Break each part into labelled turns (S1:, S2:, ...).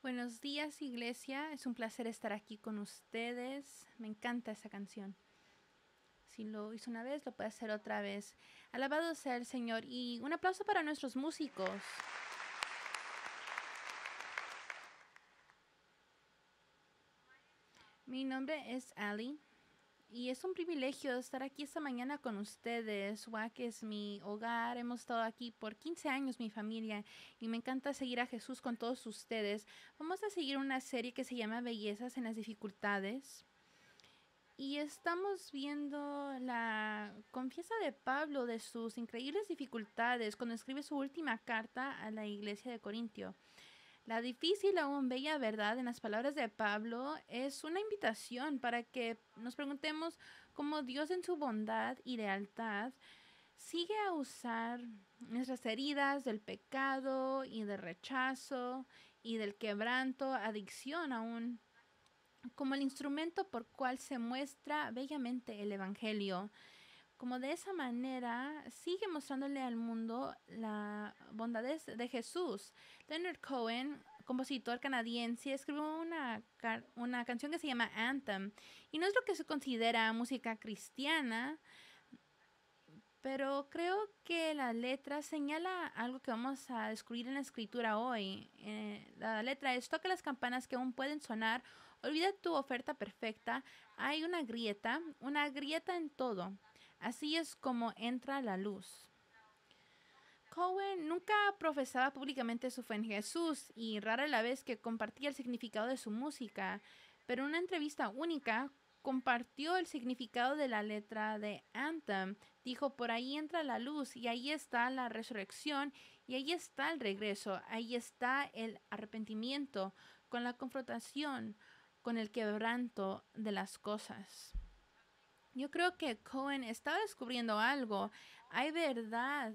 S1: Buenos días, iglesia. Es un placer estar aquí con ustedes. Me encanta esa canción. Si lo hizo una vez, lo puede hacer otra vez. Alabado sea el Señor. Y un aplauso para nuestros músicos. Mi nombre es Ali. Y es un privilegio estar aquí esta mañana con ustedes. WAC es mi hogar. Hemos estado aquí por 15 años, mi familia. Y me encanta seguir a Jesús con todos ustedes. Vamos a seguir una serie que se llama Bellezas en las Dificultades. Y estamos viendo la confianza de Pablo de sus increíbles dificultades cuando escribe su última carta a la iglesia de Corintio. La difícil aún bella verdad en las palabras de Pablo es una invitación para que nos preguntemos cómo Dios en su bondad y lealtad sigue a usar nuestras heridas del pecado y del rechazo y del quebranto, adicción aún, como el instrumento por cual se muestra bellamente el Evangelio. Como de esa manera sigue mostrándole al mundo la bondad de Jesús. Leonard Cohen, compositor canadiense, escribió una canción que se llama Anthem. Y no es lo que se considera música cristiana, pero creo que la letra señala algo que vamos a descubrir en la escritura hoy. La letra es: toca las campanas que aún pueden sonar, olvida tu oferta perfecta, hay una grieta en todo. Así es como entra la luz. Cohen nunca profesaba públicamente su fe en Jesús y rara la vez que compartía el significado de su música, pero en una entrevista única compartió el significado de la letra de Anthem. Dijo: por ahí entra la luz y ahí está la resurrección y ahí está el regreso, ahí está el arrepentimiento con la confrontación, con el quebranto de las cosas. Yo creo que Cohen estaba descubriendo algo. Hay verdad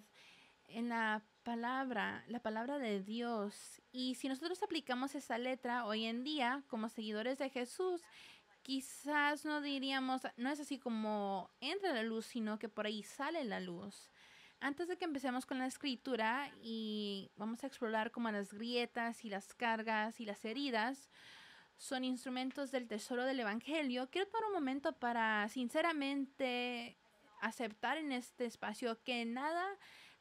S1: en la palabra de Dios. Y si nosotros aplicamos esa letra hoy en día como seguidores de Jesús, quizás no diríamos, no es así como entra la luz, sino que por ahí sale la luz. Antes de que empecemos con la escritura y vamos a explorar como las grietas y las cargas y las heridas son instrumentos del tesoro del Evangelio, quiero tomar un momento para sinceramente aceptar en este espacio que nada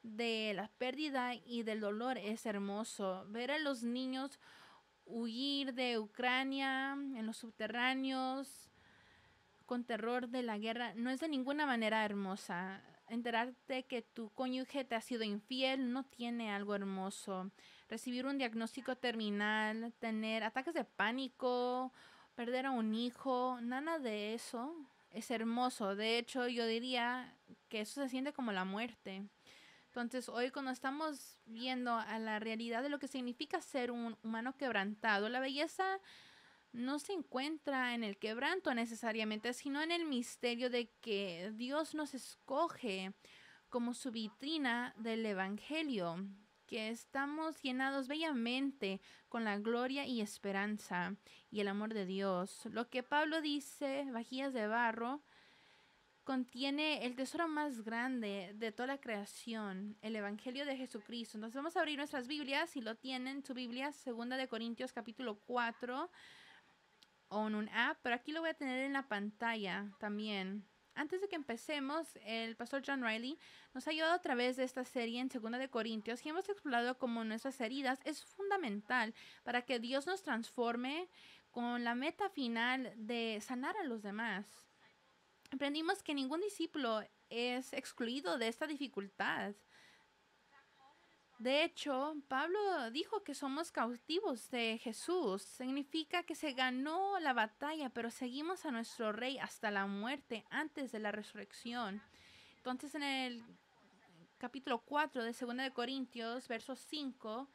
S1: de la pérdida y del dolor es hermoso. Ver a los niños huir de Ucrania en los subterráneos con terror de la guerra no es de ninguna manera hermosa. Enterarte que tu cónyuge te ha sido infiel no tiene algo hermoso. Recibir un diagnóstico terminal, tener ataques de pánico, perder a un hijo, nada de eso es hermoso. De hecho, yo diría que eso se siente como la muerte. Entonces, hoy cuando estamos viendo a la realidad de lo que significa ser un humano quebrantado, la belleza no se encuentra en el quebranto necesariamente, sino en el misterio de que Dios nos escoge como su vitrina del Evangelio, que estamos llenados bellamente con la gloria y esperanza y el amor de Dios. Lo que Pablo dice, vajillas de barro, contiene el tesoro más grande de toda la creación, el Evangelio de Jesucristo. Entonces vamos a abrir nuestras Biblias, si lo tienen, su Biblia, 2 Corintios capítulo 4, o en un app, pero aquí lo voy a tener en la pantalla también. Antes de que empecemos, el pastor John Riley nos ha ayudado a través de esta serie en 2 Corintios y hemos explorado cómo nuestras heridas es fundamental para que Dios nos transforme con la meta final de sanar a los demás. Aprendimos que ningún discípulo es excluido de esta dificultad. De hecho, Pablo dijo que somos cautivos de Jesús. Significa que se ganó la batalla, pero seguimos a nuestro rey hasta la muerte, antes de la resurrección. Entonces, en el capítulo 4 de 2 Corintios, verso 5,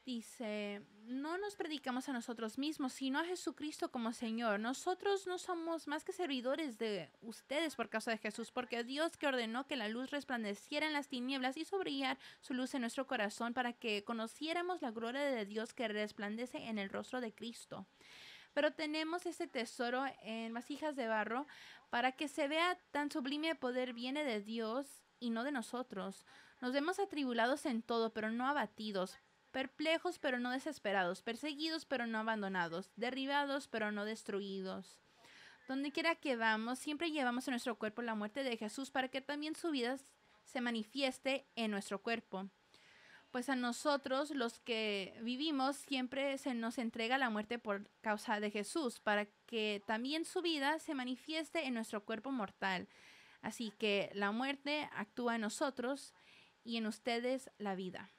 S1: dice: no nos predicamos a nosotros mismos, sino a Jesucristo como Señor. Nosotros no somos más que servidores de ustedes por causa de Jesús, porque Dios, que ordenó que la luz resplandeciera en las tinieblas, hizo brillar su luz en nuestro corazón para que conociéramos la gloria de Dios que resplandece en el rostro de Cristo. Pero tenemos este tesoro en vasijas de barro para que se vea tan sublime poder viene de Dios y no de nosotros. Nos vemos atribulados en todo, pero no abatidos, perplejos pero no desesperados, perseguidos pero no abandonados, derribados pero no destruidos. Donde quiera que vamos, siempre llevamos en nuestro cuerpo la muerte de Jesús para que también su vida se manifieste en nuestro cuerpo. Pues a nosotros, los que vivimos, siempre se nos entrega la muerte por causa de Jesús, para que también su vida se manifieste en nuestro cuerpo mortal. Así que la muerte actúa en nosotros y en ustedes la vida.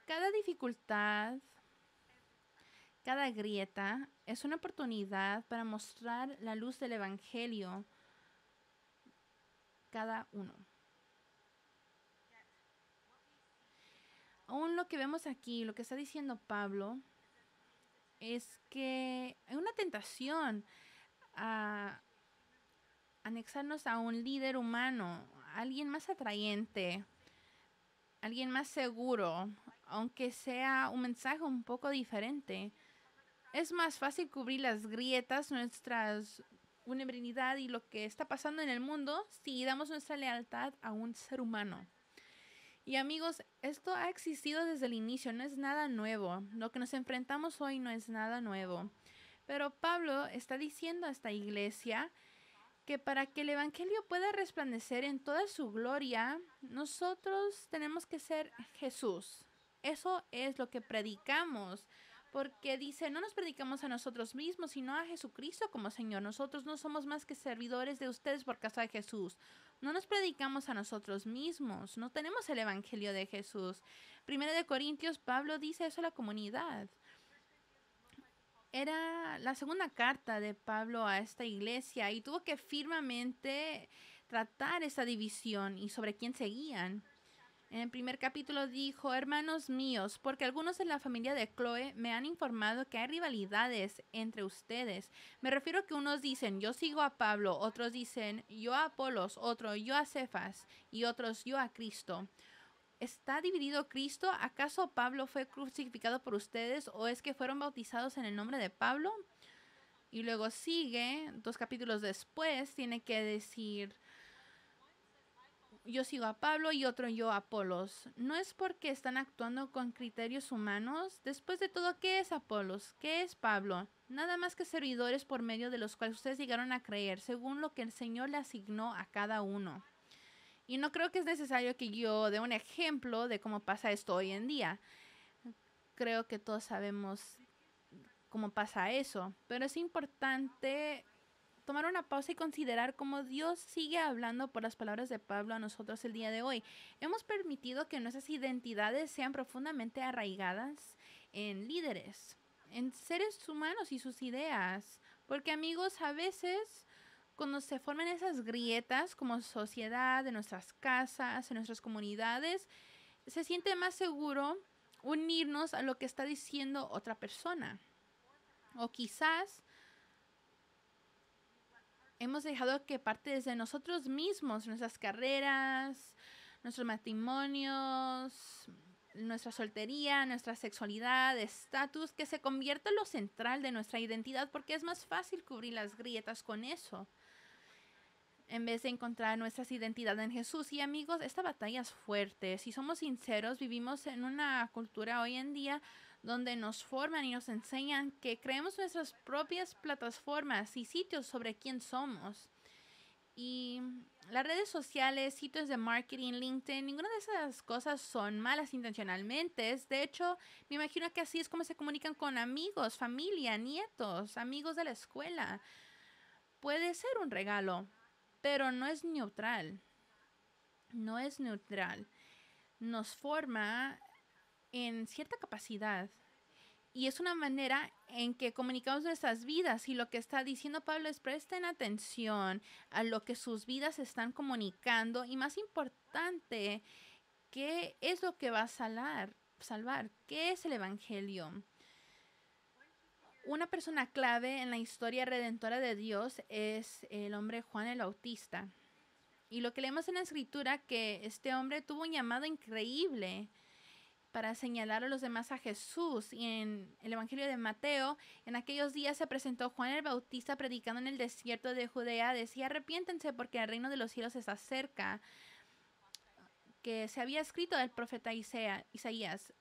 S1: Cada dificultad, cada grieta es una oportunidad para mostrar la luz del Evangelio cada uno. Aún lo que vemos aquí, lo que está diciendo Pablo, es que hay una tentación a anexarnos a un líder humano, alguien más atrayente, alguien más seguro, aunque sea un mensaje un poco diferente. Es más fácil cubrir las grietas, nuestras vulnerabilidad y lo que está pasando en el mundo si damos nuestra lealtad a un ser humano. Y amigos, esto ha existido desde el inicio, no es nada nuevo. Lo que nos enfrentamos hoy no es nada nuevo. Pero Pablo está diciendo a esta iglesia que para que el Evangelio pueda resplandecer en toda su gloria, nosotros tenemos que ser Jesús. Eso es lo que predicamos. Porque dice, no nos predicamos a nosotros mismos, sino a Jesucristo como Señor. Nosotros no somos más que servidores de ustedes por causa de Jesús. No nos predicamos a nosotros mismos. No tenemos el Evangelio de Jesús. Primero de Corintios, Pablo dice eso a la comunidad. Era la segunda carta de Pablo a esta iglesia y tuvo que firmemente tratar esa división y sobre quién seguían. En el primer capítulo dijo, hermanos míos, porque algunos de la familia de Cloé me han informado que hay rivalidades entre ustedes. Me refiero a que unos dicen, yo sigo a Pablo, otros dicen, yo a Apolos, otro, yo a Cefas, y otros, yo a Cristo. ¿Está dividido Cristo? ¿Acaso Pablo fue crucificado por ustedes o es que fueron bautizados en el nombre de Pablo? Y luego sigue, 2 capítulos después, tiene que decir, yo sigo a Pablo y otro yo a Apolos. ¿No es porque están actuando con criterios humanos? Después de todo, ¿qué es Apolos? ¿Qué es Pablo? Nada más que servidores por medio de los cuales ustedes llegaron a creer, según lo que el Señor le asignó a cada uno. Y no creo que es necesario que yo dé un ejemplo de cómo pasa esto hoy en día. Creo que todos sabemos cómo pasa eso, pero es importante tomar una pausa y considerar cómo Dios sigue hablando por las palabras de Pablo a nosotros el día de hoy. Hemos permitido que nuestras identidades sean profundamente arraigadas en líderes, en seres humanos y sus ideas. Porque amigos, a veces cuando se forman esas grietas como sociedad, en nuestras casas, en nuestras comunidades, se siente más seguro unirnos a lo que está diciendo otra persona. O quizás hemos dejado que parte desde nosotros mismos, nuestras carreras, nuestros matrimonios, nuestra soltería, nuestra sexualidad, estatus, que se convierta en lo central de nuestra identidad porque es más fácil cubrir las grietas con eso, en vez de encontrar nuestra identidad en Jesús. Y amigos, esta batalla es fuerte. Si somos sinceros, vivimos en una cultura hoy en día donde nos forman y nos enseñan que creemos nuestras propias plataformas y sitios sobre quién somos. Y las redes sociales, sitios de marketing, LinkedIn, ninguna de esas cosas son malas intencionalmente. De hecho, me imagino que así es como se comunican con amigos, familia, nietos, amigos de la escuela. Puede ser un regalo, pero no es neutral. No es neutral. Nos forma en cierta capacidad. Y es una manera en que comunicamos nuestras vidas. Y lo que está diciendo Pablo es presten atención a lo que sus vidas están comunicando. Y más importante, ¿qué es lo que va a salvar? ¿Qué es el Evangelio? Una persona clave en la historia redentora de Dios es el hombre Juan el Bautista. Y lo que leemos en la Escritura, que este hombre tuvo un llamado increíble para señalar a los demás a Jesús. Y en el Evangelio de Mateo, en aquellos días se presentó Juan el Bautista predicando en el desierto de Judea. Decía, arrepiéntense porque el reino de los cielos está cerca. que se había escrito del profeta Isaías.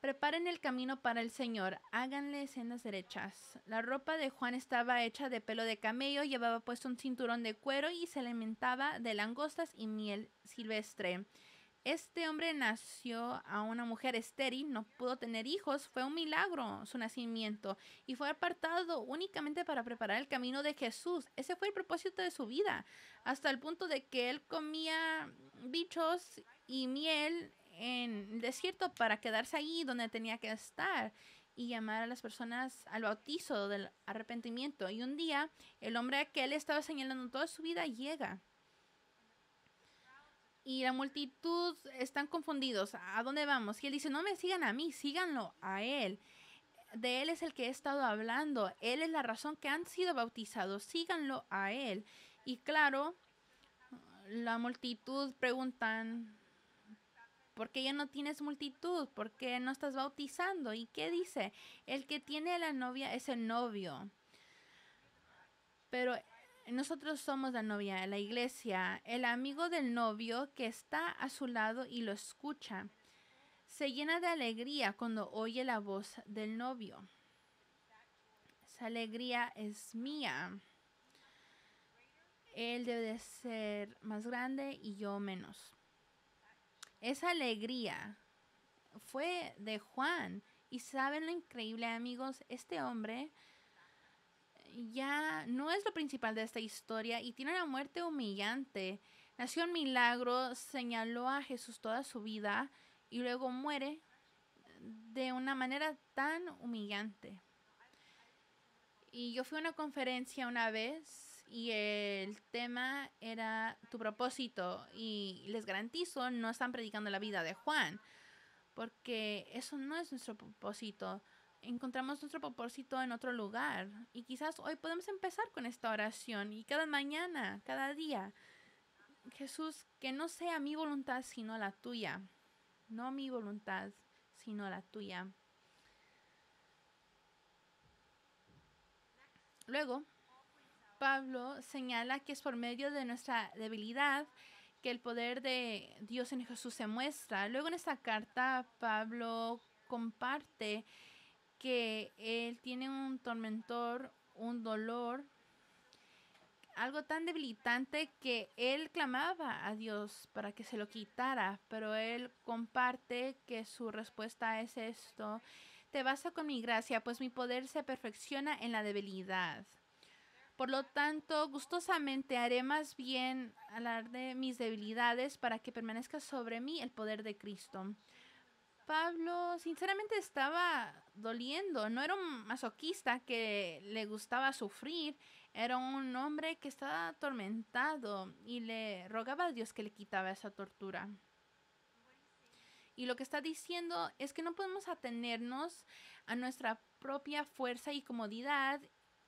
S1: Preparen el camino para el Señor, háganle sendas derechas. La ropa de Juan estaba hecha de pelo de camello, llevaba puesto un cinturón de cuero y se alimentaba de langostas y miel silvestre. Este hombre nació a una mujer estéril, no pudo tener hijos, fue un milagro su nacimiento y fue apartado únicamente para preparar el camino de Jesús. Ese fue el propósito de su vida, hasta el punto de que él comía bichos y miel en el desierto para quedarse ahí donde tenía que estar y llamar a las personas al bautizo del arrepentimiento. Y un día, el hombre que él estaba señalando toda su vida llega. Y la multitud están confundidos. ¿A dónde vamos? Y él dice, no me sigan a mí, síganlo a él. De él es el que he estado hablando. Él es la razón que han sido bautizados. Síganlo a él. Y claro, la multitud preguntan, ¿por qué ya no tienes multitud? ¿Por qué no estás bautizando? ¿Y qué dice? El que tiene a la novia es el novio. Pero nosotros somos la novia, la iglesia, el amigo del novio que está a su lado y lo escucha. Se llena de alegría cuando oye la voz del novio. Esa alegría es mía. Él debe de ser más grande y yo menos. Esa alegría fue de Juan. Y saben lo increíble, amigos, este hombre ya no es lo principal de esta historia y tiene una muerte humillante. Nació en milagro, señaló a Jesús toda su vida y luego muere de una manera tan humillante. Y yo fui a una conferencia una vez y el tema era tu propósito y les garantizo no están predicando la vida de Juan porque eso no es nuestro propósito. Encontramos nuestro propósito en otro lugar. Y quizás hoy podemos empezar con esta oración y cada mañana, cada día. Jesús, que no sea mi voluntad sino la tuya. No mi voluntad sino la tuya. Luego, Pablo señala que es por medio de nuestra debilidad que el poder de Dios en Jesús se muestra. Luego en esta carta, Pablo comparte que él tiene un tormentor, un dolor, algo tan debilitante que él clamaba a Dios para que se lo quitara, pero él comparte que su respuesta es esto: te basta con mi gracia, pues mi poder se perfecciona en la debilidad. Por lo tanto, gustosamente haré más bien hablar de mis debilidades para que permanezca sobre mí el poder de Cristo. Pablo sinceramente estaba doliendo, no era un masoquista que le gustaba sufrir, era un hombre que estaba atormentado y le rogaba a Dios que le quitaba esa tortura. Y lo que está diciendo es que no podemos atenernos a nuestra propia fuerza y comodidad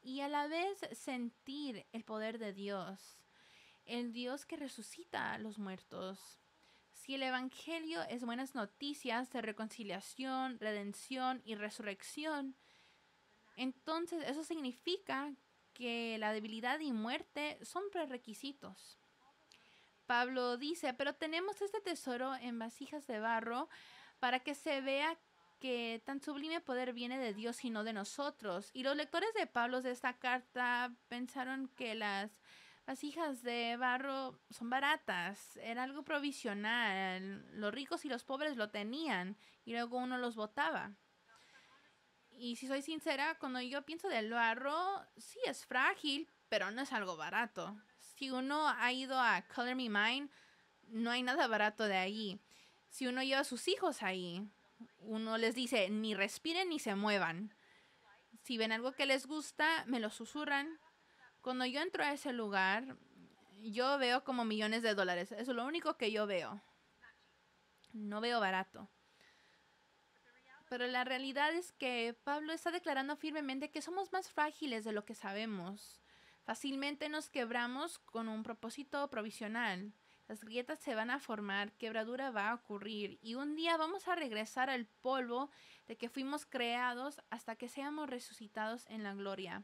S1: y a la vez sentir el poder de Dios, el Dios que resucita a los muertos. Si el Evangelio es buenas noticias de reconciliación, redención y resurrección, entonces eso significa que la debilidad y muerte son prerequisitos. Pablo dice, pero tenemos este tesoro en vasijas de barro para que se vea que tan sublime poder viene de Dios y no de nosotros. Y los lectores de Pablo de esta carta pensaron que las vasijas de barro son baratas, era algo provisional, los ricos y los pobres lo tenían y luego uno los botaba. Y si soy sincera, cuando yo pienso del barro, sí es frágil, pero no es algo barato. Si uno ha ido a Color Me Mine, no hay nada barato de ahí. Si uno lleva a sus hijos ahí, uno les dice ni respiren ni se muevan. Si ven algo que les gusta, me lo susurran. Cuando yo entro a ese lugar, yo veo como millones de dólares. Eso es lo único que yo veo. No veo barato. Pero la realidad es que Pablo está declarando firmemente que somos más frágiles de lo que sabemos. Fácilmente nos quebramos con un propósito provisional. Las grietas se van a formar, quebradura va a ocurrir y un día vamos a regresar al polvo de que fuimos creados hasta que seamos resucitados en la gloria.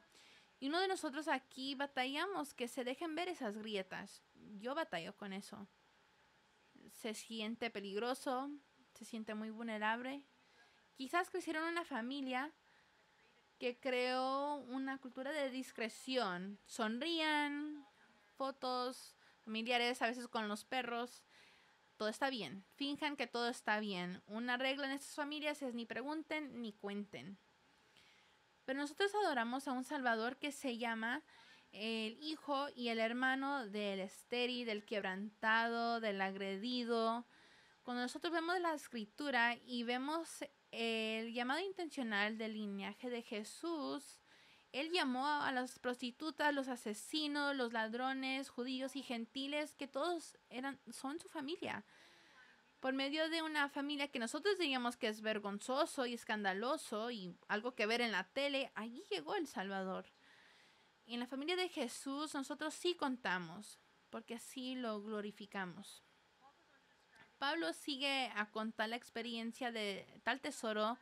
S1: Y uno de nosotros aquí batallamos que se dejen ver esas grietas. Yo batallo con eso. se siente peligroso, se siente muy vulnerable. Quizás crecieron en una familia que creó una cultura de discreción. Sonrían, fotos familiares, a veces con los perros. Todo está bien. Finjan que todo está bien. Una regla en estas familias es ni pregunten ni cuenten. Pero nosotros adoramos a un Salvador que se llama el hijo y el hermano del estéril, del quebrantado, del agredido. Cuando nosotros vemos la escritura y vemos el llamado intencional del linaje de Jesús, él llamó a las prostitutas, los asesinos, los ladrones, judíos y gentiles, que todos son su familia. Por medio de una familia que nosotros diríamos que es vergonzoso y escandaloso y algo que ver en la tele, allí llegó el Salvador. Y en la familia de Jesús nosotros sí contamos, porque así lo glorificamos. Pablo sigue a contar la experiencia de tal tesoro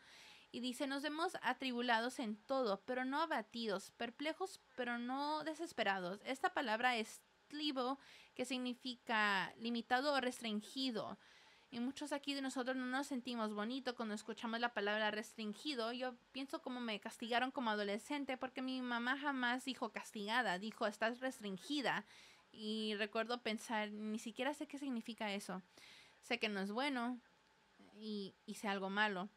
S1: y dice, nos vemos atribulados en todo, pero no abatidos, perplejos, pero no desesperados. Esta palabra es tlibo, que significa limitado o restringido. Y muchos aquí de nosotros no nos sentimos bonito cuando escuchamos la palabra restringido. Yo pienso como me castigaron como adolescente porque mi mamá jamás dijo castigada, dijo estás restringida. Y recuerdo pensar, ni siquiera sé qué significa eso. Sé que no es bueno y hice algo malo.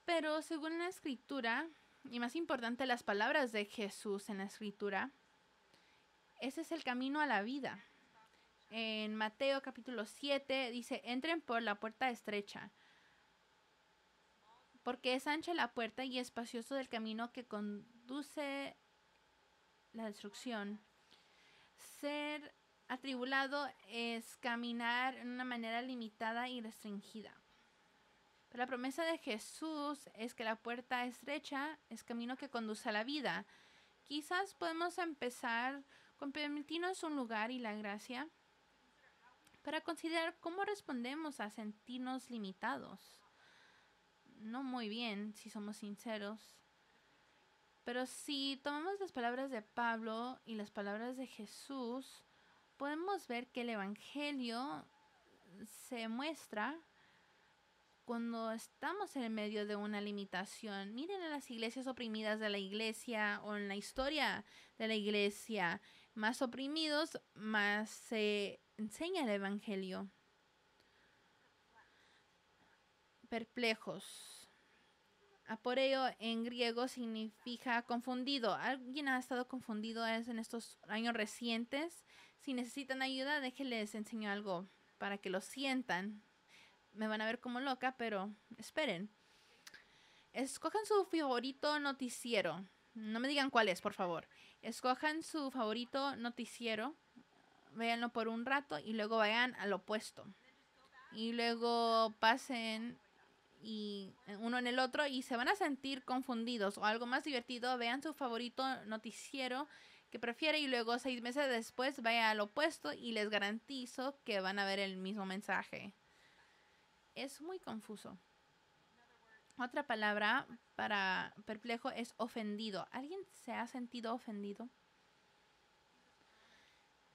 S1: Pero según la escritura, y más importante las palabras de Jesús en la escritura, ese es el camino a la vida. En Mateo capítulo 7 dice, entren por la puerta estrecha, porque es ancha la puerta y espacioso el camino que conduce la destrucción. Ser atribulado es caminar en una manera limitada y restringida. Pero la promesa de Jesús es que la puerta estrecha es camino que conduce a la vida. Quizás podemos empezar con permitirnos un lugar y la gracia para considerar cómo respondemos a sentirnos limitados. No muy bien, si somos sinceros. Pero si tomamos las palabras de Pablo y las palabras de Jesús, podemos ver que el Evangelio se muestra cuando estamos en el medio de una limitación. Miren a las iglesias oprimidas de la iglesia o en la historia de la iglesia. Más oprimidos, más se enseña el Evangelio. Perplejos. Aporeo en griego significa confundido. ¿Alguien ha estado confundido en estos años recientes? Si necesitan ayuda, déjenles enseño algo para que lo sientan. Me van a ver como loca, pero esperen. Escojan su favorito noticiero. No me digan cuál es, por favor. Escojan su favorito noticiero. Véanlo por un rato y luego vayan al opuesto. Y luego pasen y uno en el otro y se van a sentir confundidos. O algo más divertido, vean su favorito noticiero que prefiere y luego 6 meses después vaya al opuesto y les garantizo que van a ver el mismo mensaje. Es muy confuso. Otra palabra para perplejo es ofendido. ¿Alguien se ha sentido ofendido?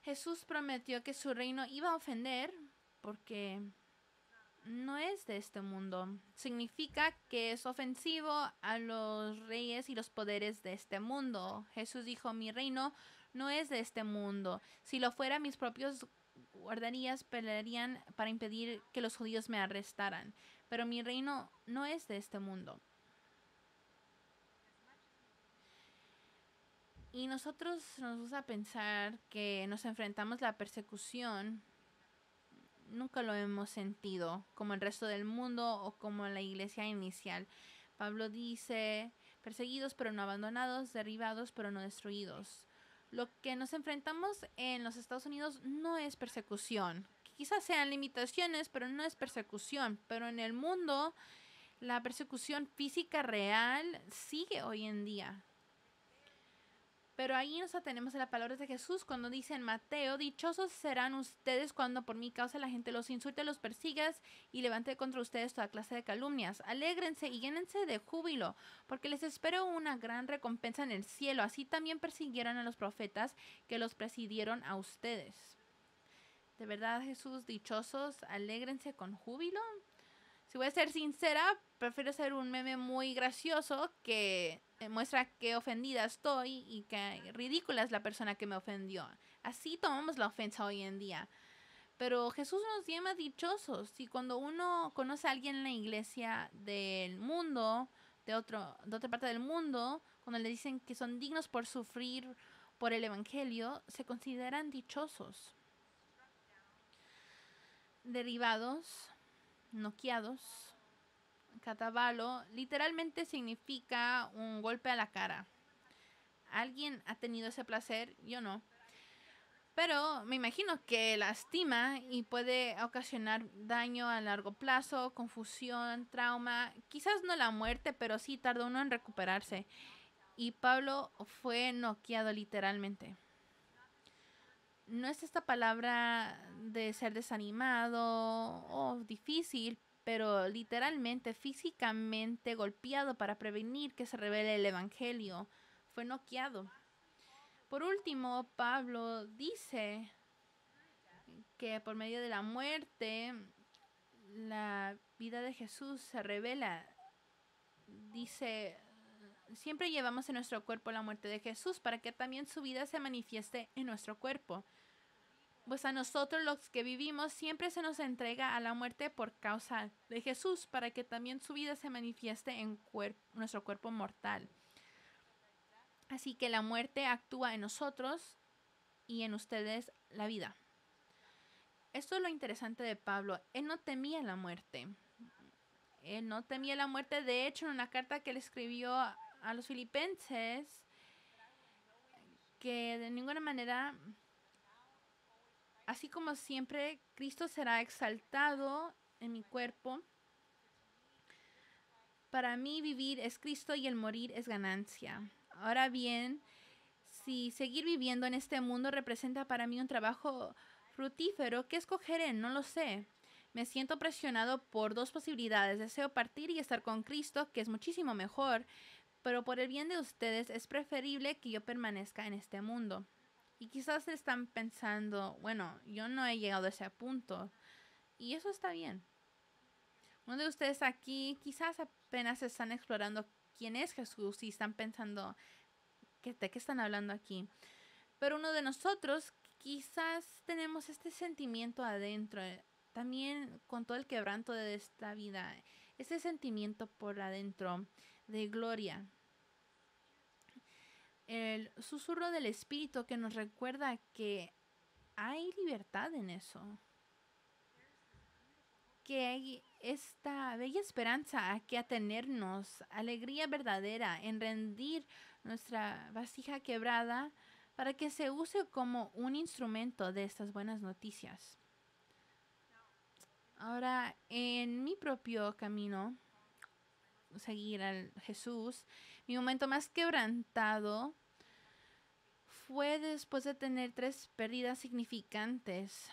S1: Jesús prometió que su reino iba a ofender porque no es de este mundo. Significa que es ofensivo a los reyes y los poderes de este mundo. Jesús dijo, mi reino no es de este mundo. Si lo fuera, mis propios guardarías pelearían para impedir que los judíos me arrestaran. Pero mi reino no es de este mundo. Y nosotros nos gusta pensar que nos enfrentamos a la persecución. Nunca lo hemos sentido como el resto del mundo o como la iglesia inicial. Pablo dice, perseguidos pero no abandonados, derribados pero no destruidos. Lo que nos enfrentamos en los Estados Unidos no es persecución. Quizás sean limitaciones, pero no es persecución. Pero en el mundo, la persecución física real sigue hoy en día. Pero ahí nos atenemos a las palabras de Jesús cuando dice en Mateo, dichosos serán ustedes cuando por mi causa la gente los insulte, los persiga y levante contra ustedes toda clase de calumnias. Alégrense y llénense de júbilo, porque les espero una gran recompensa en el cielo. Así también persiguieron a los profetas que los precedieron a ustedes. De verdad, Jesús, dichosos, alégrense con júbilo. Si voy a ser sincera, prefiero ser un meme muy gracioso que muestra qué ofendida estoy y qué ridícula es la persona que me ofendió. Así tomamos la ofensa hoy en día. Pero Jesús nos llama dichosos. Y cuando uno conoce a alguien en la iglesia del mundo, de otra parte del mundo, cuando le dicen que son dignos por sufrir por el evangelio, se consideran dichosos. Derivados, noqueados, catabalo, literalmente significa un golpe a la cara. ¿Alguien ha tenido ese placer? Yo no. Pero me imagino que lastima y puede ocasionar daño a largo plazo, confusión, trauma, quizás no la muerte, pero sí tarda uno en recuperarse. Y Pablo fue noqueado literalmente. No es esta palabra de ser desanimado o difícil, pero literalmente, físicamente golpeado para prevenir que se revele el evangelio. Fue noqueado. Por último, Pablo dice que por medio de la muerte, la vida de Jesús se revela. Dice, siempre llevamos en nuestro cuerpo la muerte de Jesús para que también su vida se manifieste en nuestro cuerpo. Pues a nosotros los que vivimos siempre se nos entrega a la muerte por causa de Jesús para que también su vida se manifieste en nuestro cuerpo mortal. Así que la muerte actúa en nosotros y en ustedes la vida. Esto es lo interesante de Pablo. Él no temía la muerte. Él no temía la muerte. De hecho, en una carta que le escribió a los filipenses, que de ninguna manera, así como siempre, Cristo será exaltado en mi cuerpo. Para mí vivir es Cristo y el morir es ganancia. Ahora bien, si seguir viviendo en este mundo representa para mí un trabajo fructífero, ¿qué escogeré? No lo sé. Me siento presionado por dos posibilidades. Deseo partir y estar con Cristo, que es muchísimo mejor, pero por el bien de ustedes es preferible que yo permanezca en este mundo. Y quizás están pensando, bueno, yo no he llegado a ese punto. Y eso está bien. Uno de ustedes aquí quizás apenas están explorando quién es Jesús y están pensando, ¿de qué están hablando aquí? Pero uno de nosotros quizás tenemos este sentimiento adentro, también con todo el quebranto de esta vida, ese sentimiento por adentro de gloria. El susurro del Espíritu que nos recuerda que hay libertad en eso. Que hay esta bella esperanza a que atenernos, alegría verdadera en rendir nuestra vasija quebrada para que se use como un instrumento de estas buenas noticias. Ahora, en mi propio camino, seguir al Jesús, mi momento más quebrantado fue después de tener 3 pérdidas significantes.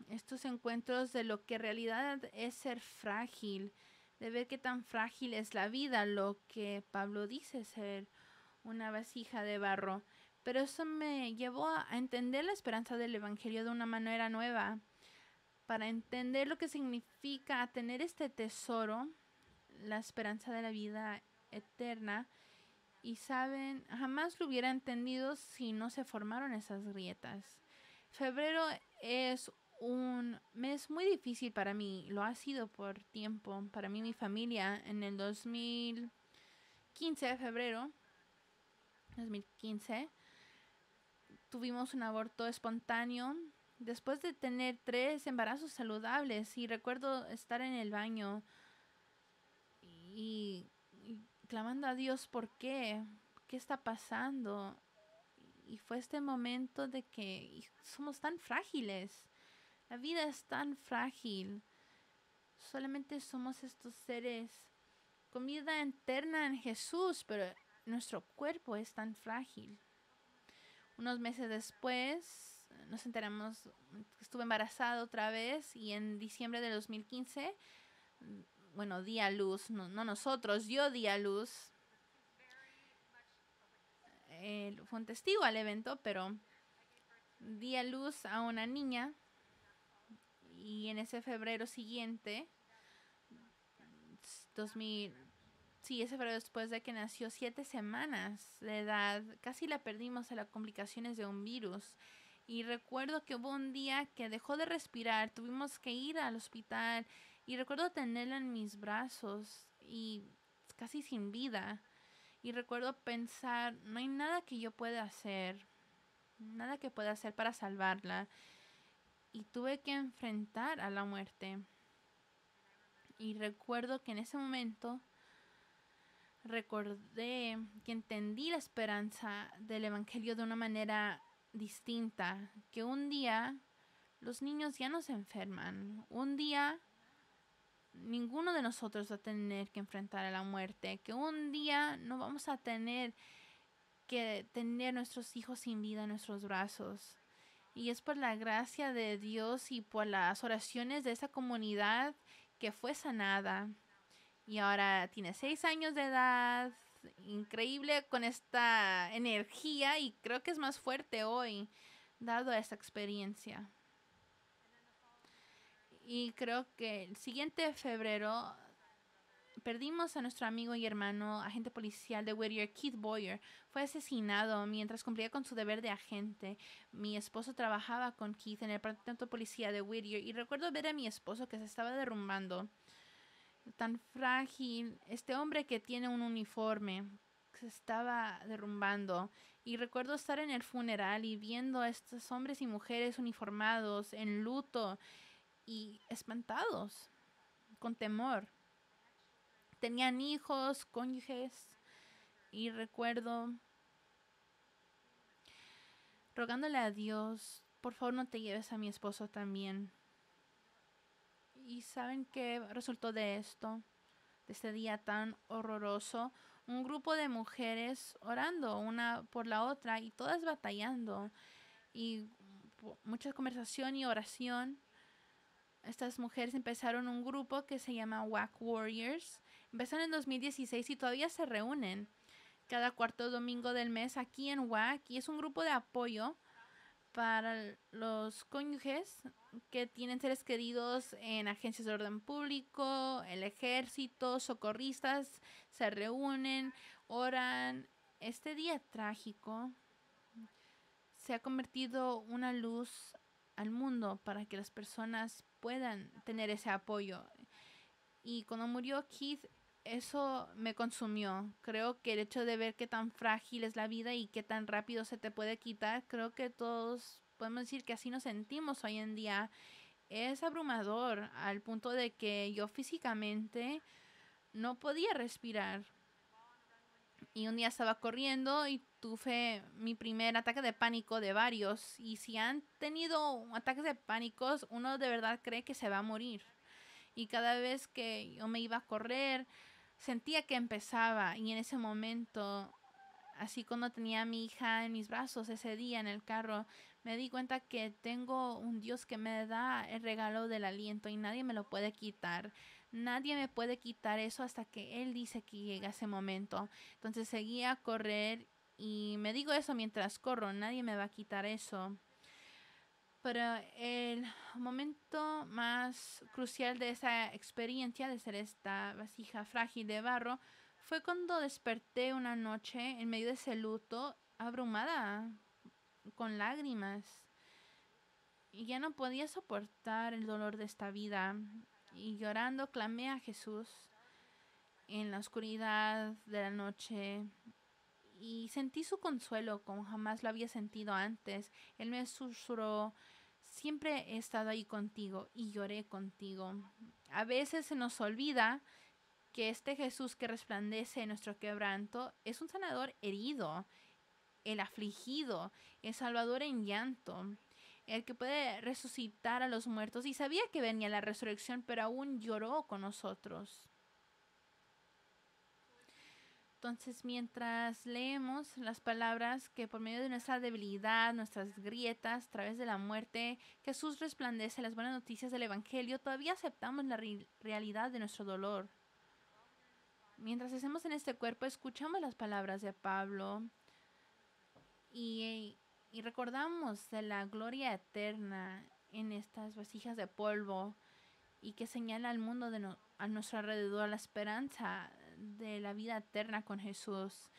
S1: Estos encuentros de lo que en realidad es ser frágil, de ver qué tan frágil es la vida, lo que Pablo dice ser una vasija de barro. Pero eso me llevó a entender la esperanza del Evangelio de una manera nueva, para entender lo que significa tener este tesoro, la esperanza de la vida eterna. Y saben, jamás lo hubiera entendido si no se formaron esas grietas. Febrero es un mes muy difícil para mí, lo ha sido por tiempo, para mí y mi familia. En el 2015, febrero 2015, tuvimos un aborto espontáneo después de tener 3 embarazos saludables, y recuerdo estar en el baño y clamando a Dios, ¿por qué? ¿Qué está pasando? Y fue este momento de que somos tan frágiles. La vida es tan frágil. Solamente somos estos seres con vida eterna en Jesús, pero nuestro cuerpo es tan frágil. Unos meses después nos enteramos que estuve embarazada otra vez, y en diciembre de 2015, bueno, di a luz, no nosotros, yo di a luz. Fue un testigo al evento, pero di a luz a una niña Y en ese febrero siguiente, 2000, sí, ese febrero después de que nació, 7 semanas de edad, casi la perdimos a las complicaciones de un virus. Y recuerdo que hubo un día que dejó de respirar, tuvimos que ir al hospital y recuerdo tenerla en mis brazos y casi sin vida. Y recuerdo pensar, no hay nada que yo pueda hacer, nada que pueda hacer para salvarla. Y tuve que enfrentar a la muerte. Y recuerdo que en ese momento recordé que entendí la esperanza del Evangelio de una manera distinta, que un día los niños ya no se enferman, un día ninguno de nosotros va a tener que enfrentar a la muerte, que un día no vamos a tener que tener nuestros hijos sin vida en nuestros brazos. Y es por la gracia de Dios y por las oraciones de esa comunidad que fue sanada. Y ahora tiene 6 años de edad, increíble con esta energía y creo que es más fuerte hoy, dado esta experiencia. Y creo que el siguiente febrero perdimos a nuestro amigo y hermano, agente policial de Whittier, Keith Boyer. Fue asesinado mientras cumplía con su deber de agente. Mi esposo trabajaba con Keith en el departamento de policía de Whittier y recuerdo ver a mi esposo que se estaba derrumbando. Tan frágil, este hombre que tiene un uniforme se estaba derrumbando y recuerdo estar en el funeral y viendo a estos hombres y mujeres uniformados en luto y espantados, con temor. Tenían hijos, cónyuges y recuerdo rogándole a Dios, por favor no te lleves a mi esposo también. ¿Y saben qué resultó de esto? De este día tan horroroso, un grupo de mujeres orando una por la otra y todas batallando y mucha conversación y oración. Estas mujeres empezaron un grupo que se llama WAC Warriors. Empezaron en 2016 y todavía se reúnen cada cuarto domingo del mes aquí en WAC y es un grupo de apoyo para los cónyuges que tienen seres queridos en agencias de orden público, el ejército, socorristas, se reúnen, oran. Este día trágico se ha convertido una luz al mundo para que las personas puedan tener ese apoyo. Y cuando murió Keith, eso me consumió. Creo que el hecho de ver qué tan frágil es la vida y qué tan rápido se te puede quitar, creo que todos podemos decir que así nos sentimos hoy en día. Es abrumador al punto de que yo físicamente no podía respirar. Y un día estaba corriendo y tuve mi primer ataque de pánico de varios. Y si han tenido ataques de pánicos, uno de verdad cree que se va a morir. Y cada vez que yo me iba a correr, sentía que empezaba. Y en ese momento, así cuando tenía a mi hija en mis brazos ese día en el carro, me di cuenta que tengo un Dios que me da el regalo del aliento y nadie me lo puede quitar. Nadie me puede quitar eso hasta que Él dice que llega ese momento. Entonces seguía a correr y me digo eso mientras corro, nadie me va a quitar eso. Pero el momento más crucial de esa experiencia de ser esta vasija frágil de barro fue cuando desperté una noche en medio de ese luto, abrumada, con lágrimas. Y ya no podía soportar el dolor de esta vida. Y llorando clamé a Jesús en la oscuridad de la noche. Y sentí su consuelo como jamás lo había sentido antes. Él me susurró, siempre he estado ahí contigo y lloré contigo. A veces se nos olvida que este Jesús que resplandece en nuestro quebranto es un sanador herido, el afligido, el salvador en llanto, el que puede resucitar a los muertos. Y sabía que venía la resurrección, pero aún lloró con nosotros. Entonces, mientras leemos las palabras que por medio de nuestra debilidad, nuestras grietas, a través de la muerte, Jesús resplandece las buenas noticias del Evangelio, todavía aceptamos la realidad de nuestro dolor. Mientras hacemos en este cuerpo, escuchamos las palabras de Pablo y recordamos de la gloria eterna en estas vasijas de polvo y que señala al mundo a nuestro alrededor la esperanza de la vida eterna con Jesús.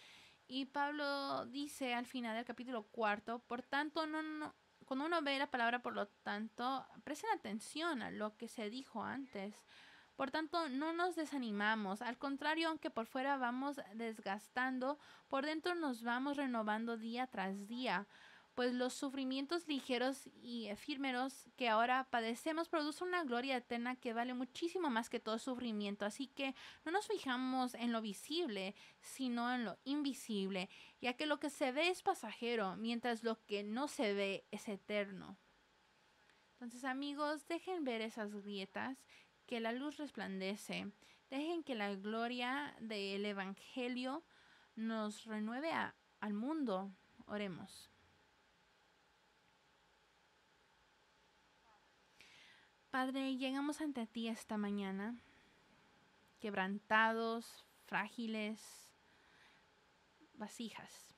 S1: Y Pablo dice al final del capítulo 4, por tanto, cuando uno ve la palabra por lo tanto, presten atención a lo que se dijo antes. Por tanto, no nos desanimamos. Al contrario, aunque por fuera vamos desgastando, por dentro nos vamos renovando día tras día. Pues los sufrimientos ligeros y efímeros que ahora padecemos producen una gloria eterna que vale muchísimo más que todo sufrimiento. Así que no nos fijamos en lo visible, sino en lo invisible, ya que lo que se ve es pasajero, mientras lo que no se ve es eterno. Entonces, amigos, dejen ver esas grietas, que la luz resplandece. Dejen que la gloria del Evangelio nos renueve al mundo. Oremos. Padre, llegamos ante ti esta mañana, quebrantados, frágiles, vasijas.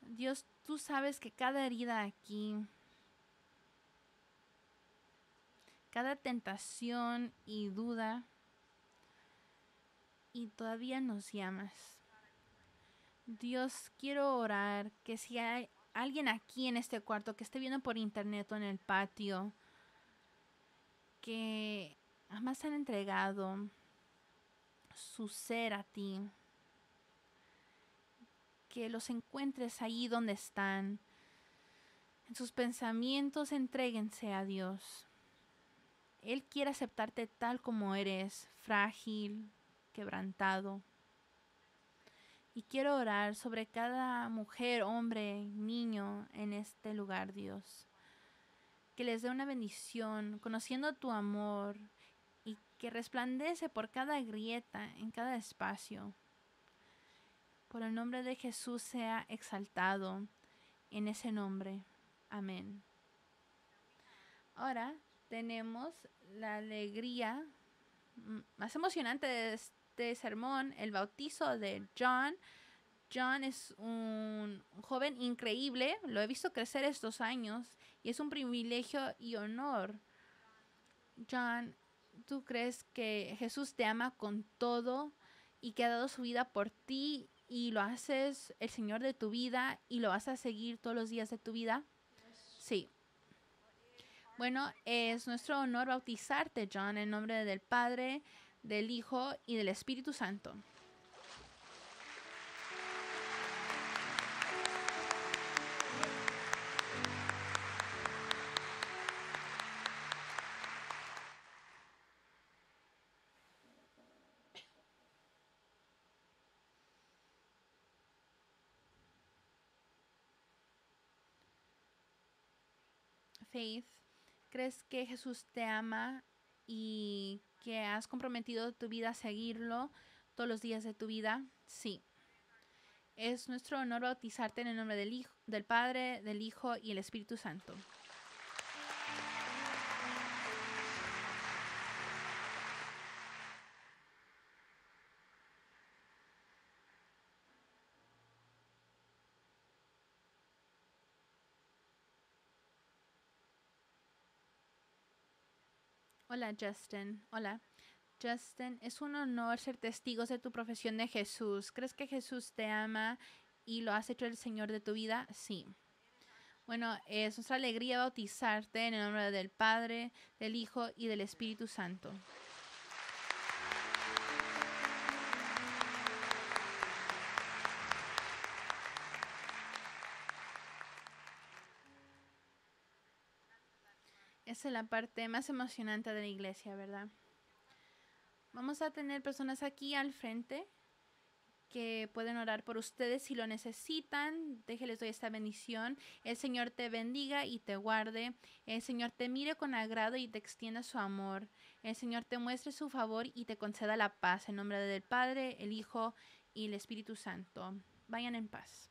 S1: Dios, tú sabes que cada herida aquí, cada tentación y duda, y todavía nos llamas. Dios, quiero orar que si hay alguien aquí en este cuarto que esté viendo por internet o en el patio, que jamás han entregado su ser a ti, que los encuentres ahí donde están, en sus pensamientos, entréguense a Dios. Él quiere aceptarte tal como eres, frágil, quebrantado. Y quiero orar sobre cada mujer, hombre, niño en este lugar, Dios. Que les dé una bendición, conociendo tu amor y que resplandece por cada grieta, en cada espacio. Por el nombre de Jesús sea exaltado en ese nombre. Amén. Ahora tenemos la alegría más emocionante de este sermón, el bautizo de John. John es un joven increíble, lo he visto crecer estos años y es un privilegio y honor. John, ¿tú crees que Jesús te ama con todo y que ha dado su vida por ti y lo haces el Señor de tu vida y lo vas a seguir todos los días de tu vida? Sí. Bueno, es nuestro honor bautizarte, John, en nombre del Padre, del Hijo y del Espíritu Santo. Faith, ¿crees que Jesús te ama y que has comprometido tu vida a seguirlo todos los días de tu vida? Sí. Es nuestro honor bautizarte en el nombre del Hijo, del Padre, del Hijo y el Espíritu Santo. Hola, Justin. Hola. Justin, es un honor ser testigos de tu profesión de Jesús. ¿Crees que Jesús te ama y lo has hecho el Señor de tu vida? Sí. Bueno, es nuestra alegría bautizarte en el nombre del Padre, del Hijo y del Espíritu Santo. Esa es la parte más emocionante de la iglesia, ¿verdad? Vamos a tener personas aquí al frente que pueden orar por ustedes si lo necesitan. Déjenles doy esta bendición. El Señor te bendiga y te guarde. El Señor te mire con agrado y te extienda su amor. El Señor te muestre su favor y te conceda la paz. En nombre del Padre, el Hijo y el Espíritu Santo. Vayan en paz.